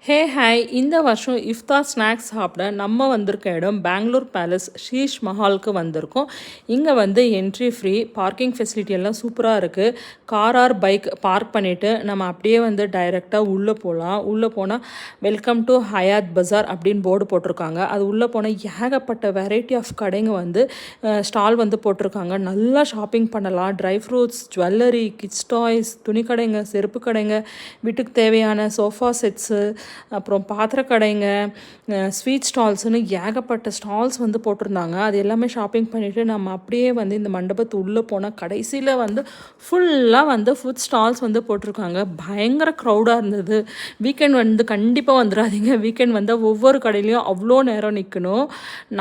Hey hi, இந்த வருஷம் இஃப்தார் snacks சாப்பிட நம்ம வந்திருக்க இடம் பெங்களூர் பேலஸ் ஷீஷ் மஹாலுக்கு வந்திருக்கோம். இங்கே வந்து என்ட்ரி ஃப்ரீ, பார்க்கிங் ஃபெசிலிட்டி எல்லாம் சூப்பராக இருக்குது. கார் ஆர் பைக் பார்க் பண்ணிவிட்டு நம்ம அப்படியே வந்து டைரெக்டாக உள்ளே போகலாம். உள்ளே போனால் வெல்கம் டு ஹயாத் பஜார் அப்படின்னு போர்டு போட்டிருக்காங்க. அது உள்ளே போனால் ஏகப்பட்ட வெரைட்டி ஆஃப் கடைங்க வந்து ஸ்டால் வந்து போட்டிருக்காங்க. நல்லா ஷாப்பிங் பண்ணலாம். Dry fruits, jewellery, kids toys, துணி கடைங்க, செருப்பு கடைங்க, வீட்டுக்கு தேவையான சோஃபா செட்ஸு, அப்புறம் பாத்திர கடைங்க, ஸ்வீட் ஸ்டால்ஸ்னு ஏகப்பட்ட ஸ்டால்ஸ் வந்து போட்டிருந்தாங்க. அது எல்லாமே ஷாப்பிங் பண்ணிவிட்டு நம்ம அப்படியே வந்து இந்த மண்டபத்து உள்ளே போனால் கடைசியில் வந்து ஃபுல்லாக வந்து ஃபுட் ஸ்டால்ஸ் வந்து போட்டிருக்காங்க. பயங்கர க்ரௌடாக இருந்தது. வீக்கெண்ட் வந்து கண்டிப்பாக வந்துடாதீங்க. வீக்கெண்ட் வந்து ஒவ்வொரு கடையிலையும் அவ்வளோ நேரம் நிற்கணும்.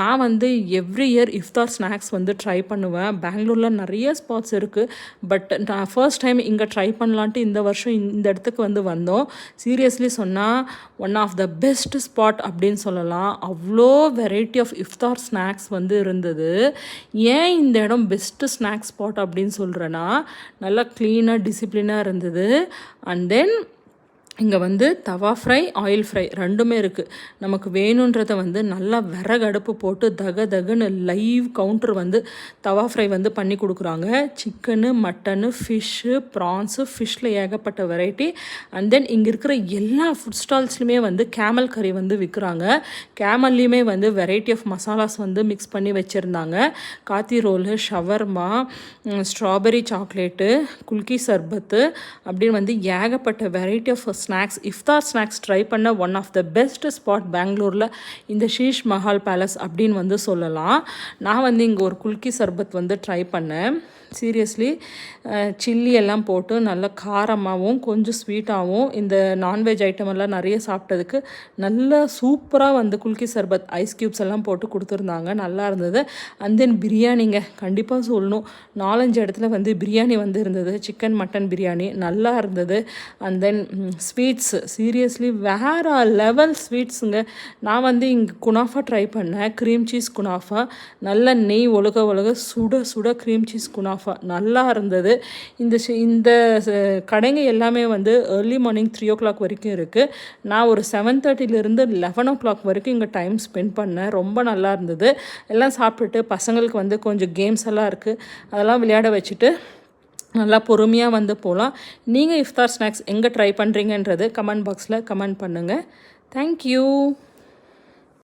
நான் வந்து எவ்ரி இயர் இஃப்தார் ஸ்நாக்ஸ் வந்து ட்ரை பண்ணுவேன். பெங்களூரில் நிறைய ஸ்பாட்ஸ் இருக்குது. பட் நான் ஃபர்ஸ்ட் டைம் இங்கே ட்ரை பண்ணலான்ட்டு இந்த வருஷம் இந்த இடத்துக்கு வந்து வந்தோம். சீரியஸ்லி சொன்னால் one of the best spot அப்படின்னு சொல்லலாம். அவ்வளோ வெரைட்டி ஆஃப் இஃப்தார் ஸ்நாக்ஸ் வந்து இருந்தது. ஏன் இந்த இடம் பெஸ்ட்டு ஸ்நாக்ஸ் ஸ்பாட் அப்படின்னு சொல்கிறேன்னா, நல்லா க்ளீனாக டிசிப்ளினாக இருந்தது. அண்ட் தென் இங்கே வந்து தவா ஃப்ரை, ஆயில் ஃப்ரை ரெண்டுமே இருக்குது. நமக்கு வேணுன்றதை வந்து நல்லா விறகு அடுப்பு போட்டு தகுன்னு லைவ் கவுண்டர் வந்து தவா ஃப்ரை வந்து பண்ணி கொடுக்குறாங்க. சிக்கனு, மட்டனு, ஃபிஷ்ஷு, ப்ரான்ஸு, ஃபிஷ்ஷில் ஏகப்பட்ட வெரைட்டி. அண்ட் தென் இங்கே இருக்கிற எல்லா ஃபுட் ஸ்டால்ஸ்லையுமே வந்து கேமல் கறி வந்து விற்கிறாங்க. கேமல்லையுமே வந்து வெரைட்டி ஆஃப் மசாலாஸ் வந்து மிக்ஸ் பண்ணி வச்சுருந்தாங்க. காத்தி ரோலு, ஷவர்மா, ஸ்ட்ராபெரி சாக்லேட்டு, குல்கி சர்பத்து அப்படின்னு வந்து ஏகப்பட்ட வெரைட்டி ஆஃப் ஸ்நாக்ஸ், இஃப்தார் ஸ்நாக்ஸ் ட்ரை பண்ண one of the best spot பெங்களூரில் இந்த ஷீஷ் மஹால் பேலஸ் அப்படின்னு வந்து சொல்லலாம். நான் வந்து இங்கே ஒரு குல்கி சர்பத் வந்து ட்ரை பண்ணேன். சீரியஸ்லி சில்லி எல்லாம் போட்டு நல்ல காரமாகவும் கொஞ்சம் ஸ்வீட்டாகவும் இந்த நான்வெஜ் ஐட்டம் எல்லாம் நிறைய சாப்பிட்டதுக்கு நல்ல சூப்பராக வந்து குல்கி சர்பத் ஐஸ் க்யூப்ஸ் எல்லாம் போட்டு கொடுத்துருந்தாங்க. நல்லா இருந்தது. அண்ட் தென் பிரியாணிங்க கண்டிப்பாக சொல்லணும். 4-5 இடத்துல வந்து பிரியாணி வந்து இருந்தது. சிக்கன், மட்டன் பிரியாணி நல்லா இருந்தது. அண்ட் தென் ஸ்வீட்ஸ் சீரியஸ்லி வேறு லெவல் ஸ்வீட்ஸுங்க. நான் வந்து இங்கே குனாஃபா ட்ரை பண்ணேன். க்ரீம் சீஸ் குனாஃபா, நல்ல நெய் ஒழுக சுட சுட க்ரீம் சீஸ் குனாஃபா நல்லா இருந்தது. இந்த கடைங்க எல்லாமே வந்து ஏர்லி மார்னிங் 3 o'clock வரைக்கும் இருக்குது. நான் ஒரு 7:30 11 o'clock வரைக்கும் இங்கே டைம் ஸ்பெண்ட் பண்ணேன். ரொம்ப நல்லா இருந்தது. எல்லாம் சாப்பிட்டுட்டு பசங்களுக்கு வந்து கொஞ்சம் கேம்ஸ் எல்லாம் இருக்குது, அதெல்லாம் விளையாட வச்சுட்டு நல்லா பொறுமையாக வந்து போகலாம். நீங்கள் இஃப்தார் ஸ்நாக்ஸ் எங்கே ட்ரை பண்ணுறீங்கன்றது கமெண்ட் பாக்ஸில் கமெண்ட் பண்ணுங்கள். தேங்க்யூ.